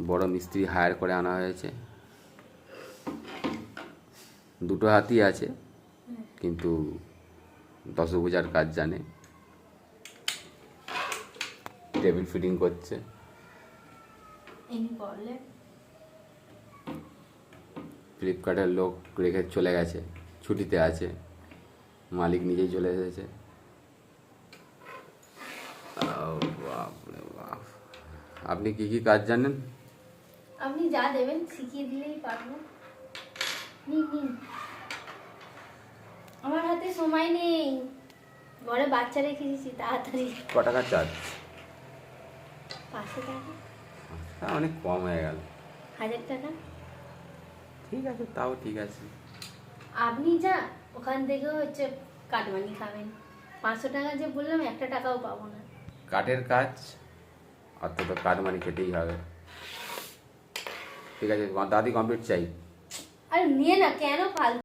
বড় মিস্ত্রি হায়ার করে আনা হয়েছে। দুটো হাতি আছে, কিন্তু দশভুজার কাজ জানে। টেবিল ফিটিং করছে। ফ্লিপকার্টের লোক রেখে চলে গেছে, ছুটিতে আছে, মালিক নিজেই চলে এসেছে। আপনি কি কি কাজ জানেন? আপনি যা দেবেন শিখিয়ে দিলেই পারবো। নিন নিন, আমার হাতে সময় নেই, ঘরে বাচ্চা রেখে দিয়েছি, তাড়াতাড়ি। ক টাকা চার্জ? 500 টাকা। অনেক কম হয়ে গেল। 1000 টাকা। ঠিক আছে, তাও ঠিক আছে। আপনি যা ওখান থেকে হচ্ছে কাটমানি খাবেন। 500 টাকা যে বললাম, 1 টাকাও পাবো না। কাঠের কাজ, অর্থাৎ তো কাটমানি খেতেই হবে। ঠিক আছে, দাদি কমপ্লিট চাই। আরে নিয়ে না, কেন ফালতু